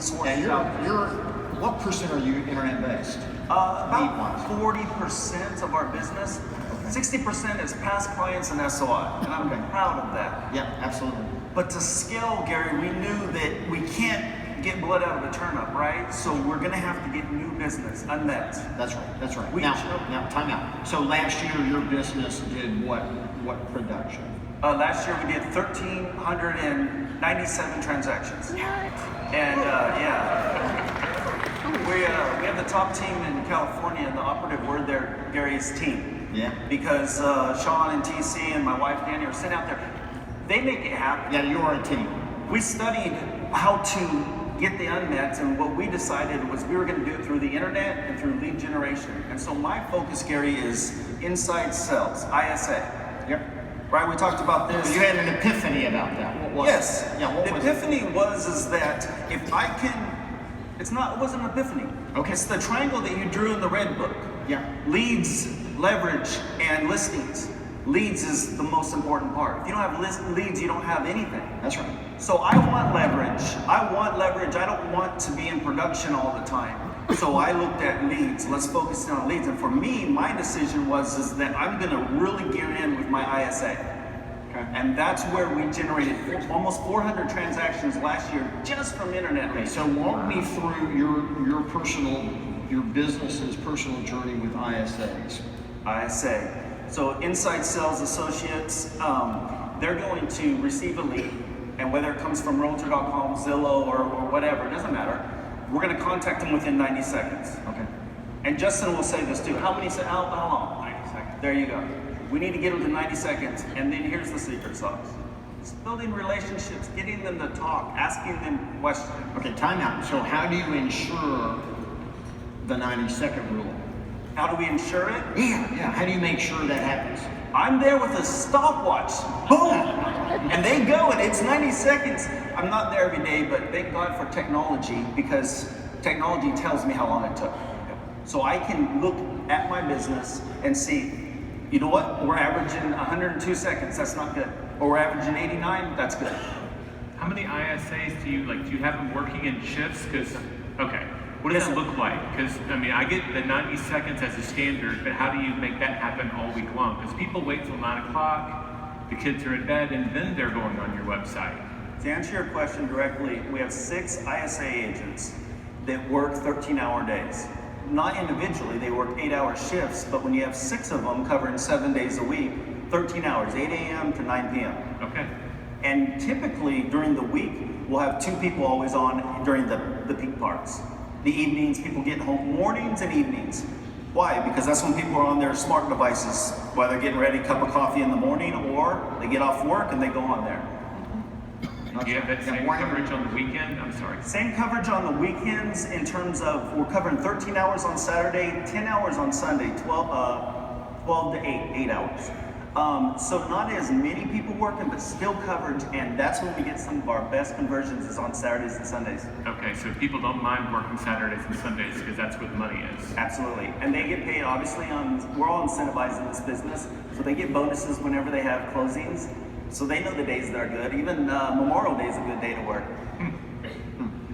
sources out there. What percent are you internet based? About 40% of our business. 60% is past clients and SOI, and I'm proud of that. Yeah, absolutely. But to scale, Gary, we knew that we can't get blood out of a turnip, right? So we're gonna have to get new business, unmet. That's right. Now, time out. So last year, your business did what production? Last year we did 1,397 transactions. And we have the top team in California, and the operative word there, Gary, is team. Yeah. Because Sean and TC and my wife Danny are sitting out there. They make it happen. Yeah, you are a team. We studied how to get the unmet, and what we decided was we were going to do it through the internet and through lead generation. And so my focus, Gary, is inside sales, ISA. Yep. Right, we talked about this. You had an epiphany about that. What was Yes. it? Yeah, what the was epiphany is that if I can, it wasn't an epiphany. Okay. It's the triangle that you drew in the red book. Yeah. Leads, leverage, and listings. Leads is the most important part. If you don't have leads, you don't have anything. That's right. So I want leverage. I don't want to be in production all the time. So I looked at leads. Let's focus in on leads. And for me, my decision is that I'm going to really gear in with my ISA. Okay. And that's where we generated almost 400 transactions last year just from internet Okay, leads. so walk me through your business's personal journey with ISAs. ISA. So inside sales associates, they're going to receive a lead, and whether it comes from Realtor.com, Zillow, or whatever, it doesn't matter. We're going to contact them within 90 seconds. Okay. And Justin will say this too. How long? 90 seconds. There you go. We need to get them to 90 seconds, and then here's the secret sauce. It's building relationships, getting them to talk, asking them questions. Okay, time out. So how do you ensure the 90-second rule? How do we ensure it? Yeah. How do you make sure that happens? I'm there with a stopwatch. Boom! And they go, and it's 90 seconds. I'm not there every day, but thank God for technology, because technology tells me how long it took. So I can look at my business and see, you know what? We're averaging 102 seconds. That's not good. Or we're averaging 89. That's good. How many ISAs do you have them working in shifts? What does that look like? Because, I get the 90 seconds as a standard, but how do you make that happen all week long? Because people wait till 9 o'clock, the kids are in bed, and then they're going on your website. To answer your question directly, we have 6 ISA agents that work 13-hour days. Not individually, they work 8-hour shifts, but when you have 6 of them covering 7 days a week, 13 hours, 8 a.m. to 9 p.m. Okay. And typically during the week, we'll have 2 people always on during the peak parts. The evenings, people get home, mornings and evenings. Why? Because that's when people are on their smart devices, while they're getting ready, a cup of coffee in the morning, or they get off work and they go on there. Do you have that same coverage on the weekend? I'm sorry. Same coverage on the weekends in terms of we're covering 13 hours on Saturday, 10 hours on Sunday, 12 to 8 hours. So not as many people working, but still coverage, and that's when we get some of our best conversions is on Saturdays and Sundays. Okay, so people don't mind working Saturdays and Sundays because that's where the money is. Absolutely, and they get paid obviously we're all incentivized in this business, so they get bonuses whenever they have closings, so they know the days that are good. Even Memorial Day is a good day to work.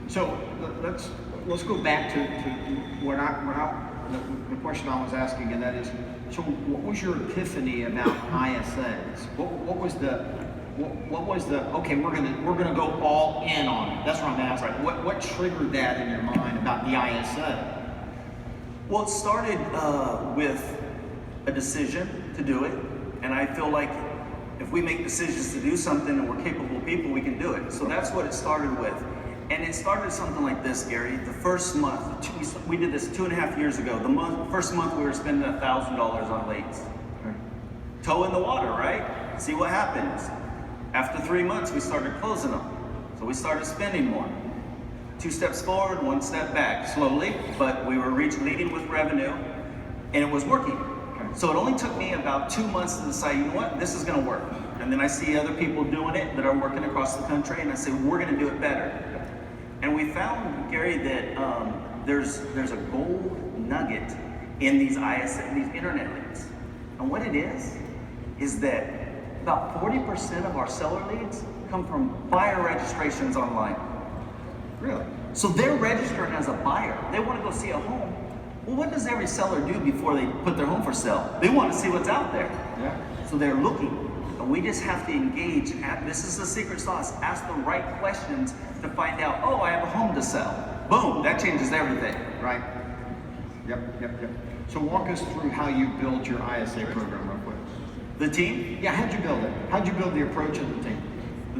So let's go back to the question I was asking, and that is, so what was your epiphany about ISAs? What was the okay, we're gonna go all in on it? That's what I'm asking. Right. What triggered that in your mind about the ISA? Well, it started with a decision to do it, and I feel like if we make decisions to do something and we're capable people, we can do it. So that's what it started with. And it started something like this, Gary. The first month, we did this 2.5 years ago. First month we were spending $1,000 on leads. Okay. Toe in the water, right? See what happens. After 3 months, we started closing them. So we started spending more. 2 steps forward, 1 step back, slowly, but we were leading with revenue, and it was working. Okay. So it only took me about 2 months to decide, you know what, this is gonna work. And then I see other people doing it that are working across the country, and I say, we're gonna do it better. And we found, Gary, that there's a gold nugget in these these internet leads. And what it is that about 40% of our seller leads come from buyer registrations online. Really? So they're registering as a buyer. They want to go see a home. Well, what does every seller do before they put their home for sale? They want to see what's out there. Yeah. So they're looking. And we just have to engage. This is the secret sauce. Ask the right questions to find out, oh, I have a home to sell. Boom, that changes everything. Right. Yep. So walk us through how you build your ISA program real quick. The team? Yeah, how'd you build it? How'd you build the approach of the team?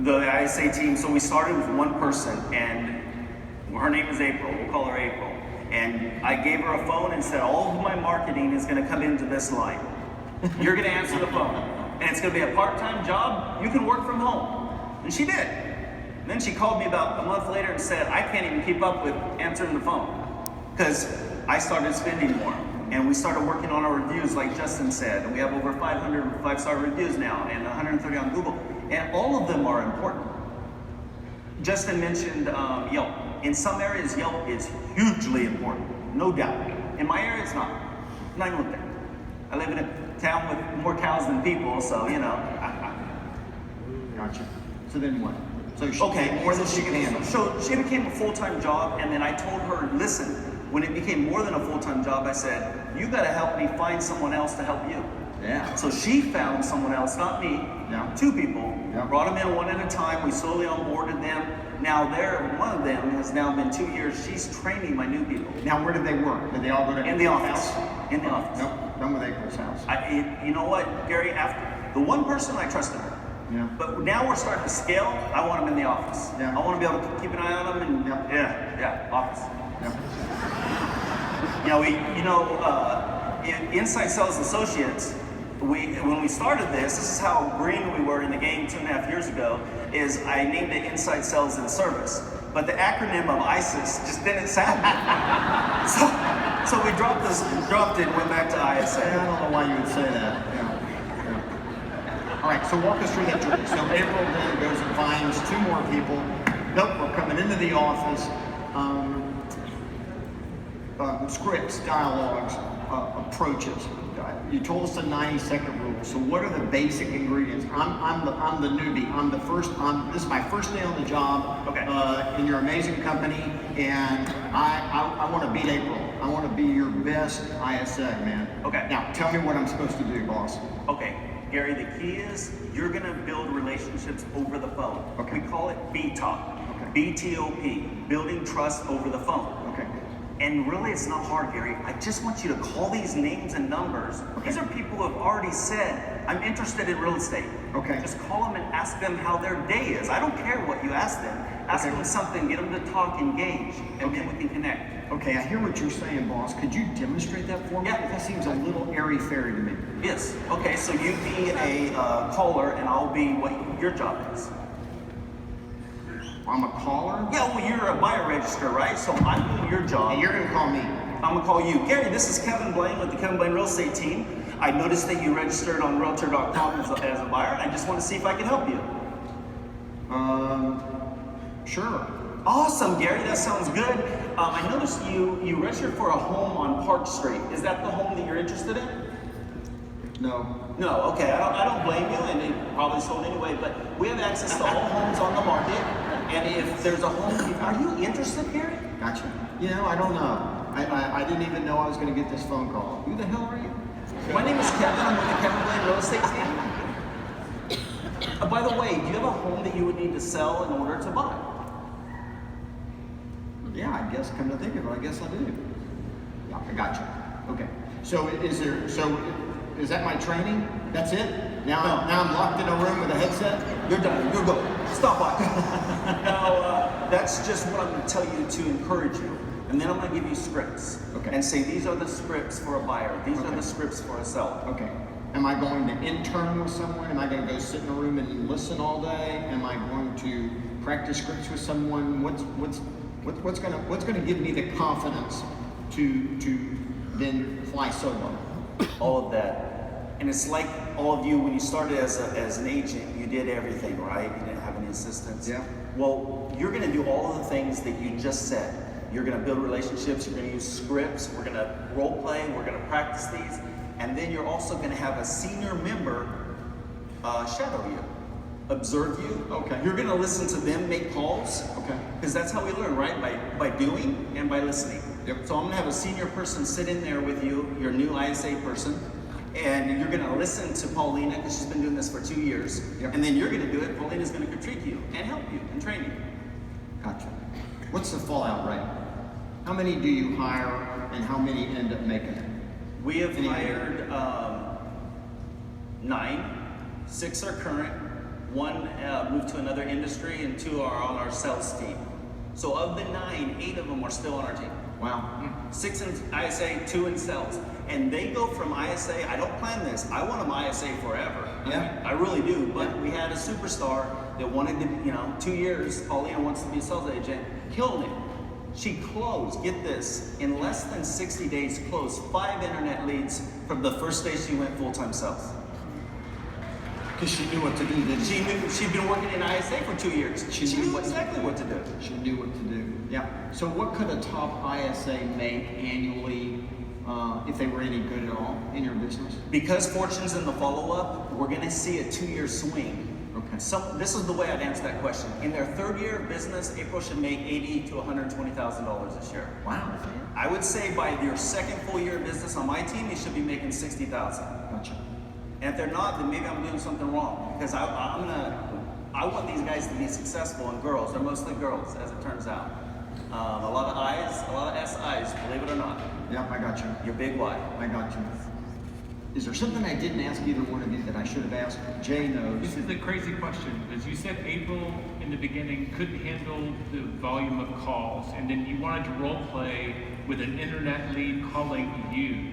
The ISA team, so we started with one person, and her name is April. We'll call her April. And I gave her a phone and said, all of my marketing is going to come into this line. You're going to answer the phone. And it's going to be a part-time job. You can work from home. And she did. And then she called me about a month later and said, I can't even keep up with answering the phone. Because I started spending more. And we started working on our reviews, like Justin said. And we have over 500 five-star reviews now and 130 on Google. And all of them are important. Justin mentioned Yelp. In some areas, Yelp is hugely important, no doubt. In my area, it's not. Not even looked at. I live in a town with more cows than people, so you know. Gotcha. So then what? So she Okay, more than she can handle. So she became a full-time job, and then I told her, listen, when it became more than a full-time job, I said, you got to help me find someone else to help you. Yeah. So she found someone else, not me, Yeah. 2 people, Yeah. brought them in one at a time. We slowly onboarded them. Now one of them has now been 2 years. She's training my new people. Now where did they work? Did they all go to In the April's office. house? In the office. Nope. Done with April's house. You know what, Gary? After the one person, I trusted her. Yeah. But now we're starting to scale. I want them in the office. Yeah. I want to be able to keep an eye on them and Yeah. office. Yeah. In Inside Sales Associates, when we started this is how green we were in the game 2.5 years ago, is I named it Inside Sales and Service. But the acronym of ISIS just didn't sound good. So we dropped it and went back to ISA. I don't know why you would say that. Yeah. All right, so walk us through that journey. So April then goes and finds 2 more people. Nope, we're coming into the office. Scripts, dialogues, approaches. You told us the 90-second rule. So what are the basic ingredients? I'm the newbie. This is my first day on the job. Okay. In your amazing company, and I want to beat April. I want to be your best ISA, man. Okay. Now tell me what I'm supposed to do, boss. Okay, Gary, the key is you're gonna build relationships over the phone. Okay. We call it BTOP. Okay. BTOP, building trust over the phone. Okay. And really, it's not hard, Gary. I just want you to call these names and numbers. Okay. These are people who have already said, I'm interested in real estate. Okay. Just call them and ask them how their day is. I don't care what you ask them. Ask Okay. them something, get them to talk, engage, and then we can connect. Okay, I hear what you're saying, boss. Could you demonstrate that for me? Yeah. That seems a little airy-fairy to me. Yes. Okay, so you be a caller, and I'll be what your job is. I'm a caller, Yeah, well, you're a buyer register, right? So I'm doing your job. and you're gonna call me. I'm gonna call you. Gary, this is Kevin Blaine with the Kevin Blaine Real Estate Team. I noticed that you registered on Realtor.com as a buyer. I just want to see if I can help you. Sure. Awesome, Gary. That sounds good. I noticed you registered for a home on Park Street. Is that the home that you're interested in? No. No. Okay. I don't blame you, and it probably sold anyway. But we have access to all homes on the market, and if there's a home, are you interested, Gary? Gotcha. You know, I don't know. I didn't even know I was gonna get this phone call. Who the hell are you? My name is Kevin. I'm with the Kevin Blaine Real Estate Team. By the way, do you have a home that you would need to sell in order to buy? Yeah, I guess, come to think of it, I guess I do. Yeah, I got you. Okay. So is that my training? That's it? Now I'm locked in a room with a headset? You're done. You're good. Stop watching. Now, that's just what I'm going to tell you to encourage you. And then I'm going to give you scripts. Okay. And say, these are the scripts for a buyer. These are Okay. the scripts for a seller. Okay. Am I going to intern with someone? Am I going to go sit in a room and listen all day? Am I going to practice scripts with someone? What's going to give me the confidence to then fly solo? All of that. And it's like all of you, when you started as an agent, you did everything, right? You didn't have any assistants. Yeah. Well, you're going to do all of the things that you just said. You're going to build relationships. You're going to use scripts. We're going to role play. We're going to practice these. And then you're also going to have a senior member shadow you. observe you. Okay. You're gonna listen to them make calls. Okay. Because that's how we learn, right? By doing and by listening. Yep. So I'm gonna have a senior person sit in there with you, your new ISA person, and you're gonna listen to Paulina because she's been doing this for 2 years. Yep. And then you're gonna do it. Paulina's gonna critique you and help you and train you. Gotcha. What's the fallout rate? How many do you hire and how many end up making it? We have Any hired 9, 6 are current, 1 moved to another industry, and 2 are on our sales team. So of the 9, 8 of them are still on our team. Wow. 6 in ISA, 2 in sales. And they go from ISA, I don't plan this, I want them ISA forever. Yeah. I really do, but we had a superstar that wanted to, 2 years, Paulina wants to be a sales agent, killed it. She closed, get this, in less than 60 days closed 5 internet leads from the first day she went full-time sales. Because she knew what to do, didn't she? She'd been working in ISA for 2 years. She knew exactly what to do. She knew what to do. Yeah. So what could a top ISA make annually if they were any good at all in your business? Because Fortune's in the follow-up, we're gonna see a 2-year swing. Okay. This is the way I'd answer that question. In their 3rd year of business, April should make $80,000 to $120,000 this year. Wow. I would say by your 2nd full year of business on my team, you should be making $60,000. Gotcha. And if they're not, then maybe I'm doing something wrong because I want these guys to be successful, and girls, they're mostly girls, as it turns out. A lot of I's, a lot of SI's, believe it or not. Yep, I got you. Your big Y. I got you. Is there something I didn't ask either one of you that I should have asked? Jay knows. This is a crazy question because you said April in the beginning couldn't handle the volume of calls, and then you wanted to role play with an internet lead calling you.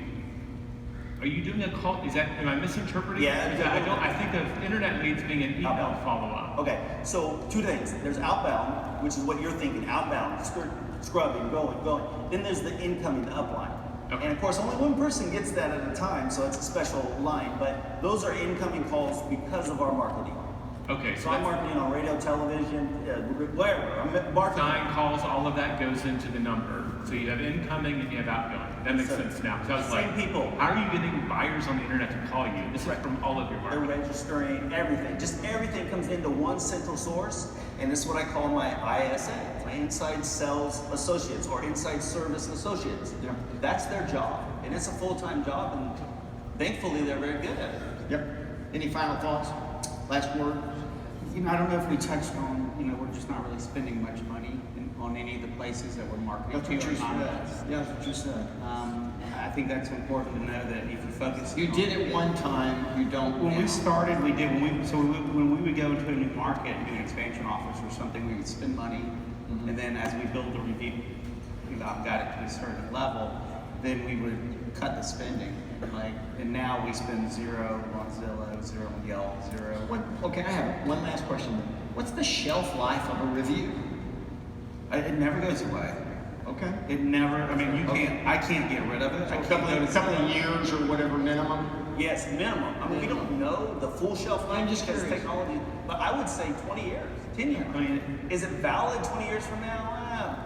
Are you doing a call? Am I misinterpreting? Yeah. I think of internet leads being an email Outbound. follow-up. Okay, so 2 things. There's outbound, which is what you're thinking, outbound, scrubbing, going. Then there's the incoming, the upline. Okay. And of course, only one person gets that at a time, so it's a special line. But those are incoming calls because of our marketing. Okay, So I'm marketing on radio, television, wherever. I'm marketing. 9 calls, all of that goes into the number. So you have incoming and you have outgoing. That makes So, sense now. 'Cause I was same like, people. how are you getting buyers on the internet to call you? This is from all of your They're marketing. registering everything. Just everything comes into one central source, and this is what I call my ISA, my Inside Sales Associates or Inside Service Associates. Yeah. That's their job, and it's a full-time job, and thankfully they're very good at it. Yep. Any final thoughts? Last word? I don't know if we touched on, we're just not really spending much money on any of the places that we're marketing That's to. what you or not said. us. Yeah, that's what you said. I think that's important to know that if you focus. You on- did it one time, you don't When now. we started, we did. When we would go into a new market and do an expansion office or something, we would spend money, and then as we build the review, got it to a certain level, then we would cut the spending. And now we spend 0 on Zillow, 0 on Yelp, 0. Okay, I have one last question. What's the shelf life of a review? It never goes away. Okay. It never. I mean, Okay. I can't get rid of it. I A can't couple, go to couple of Zillow. years or whatever minimum? Yes, minimum. I mean, we don't know the full shelf life I'm just because curious. technology, but I would say 20 years, 10 years. I mean, Is it valid 20 years from now?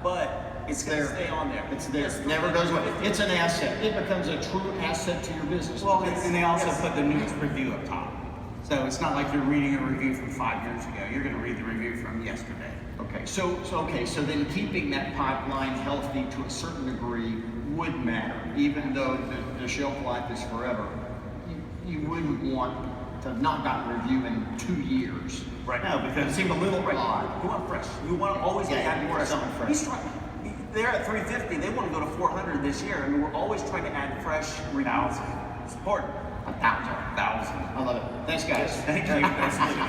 But it's going to there. stay on there. It's there. Yes, It never goes away. 50. It's an asset. It becomes a true asset to your business. Well, and they also Yes. put the newest review up top. So it's not like you're reading a review from 5 years ago. You're going to read the review from yesterday. Okay, so then keeping that pipeline healthy to a certain degree would matter, even though the shelf life is forever. You wouldn't want to have not gotten a review in 2 years. Right. No, It because seemed a little odd. You want fresh. You want to always Yeah, be you adding want fresh. something fresh. He's trying. They're at 350. They want to go to 400 this year. I mean, we're always trying to add fresh reviews. It's important. 1,000. I love it. Thanks, guys. Thank you. Absolutely.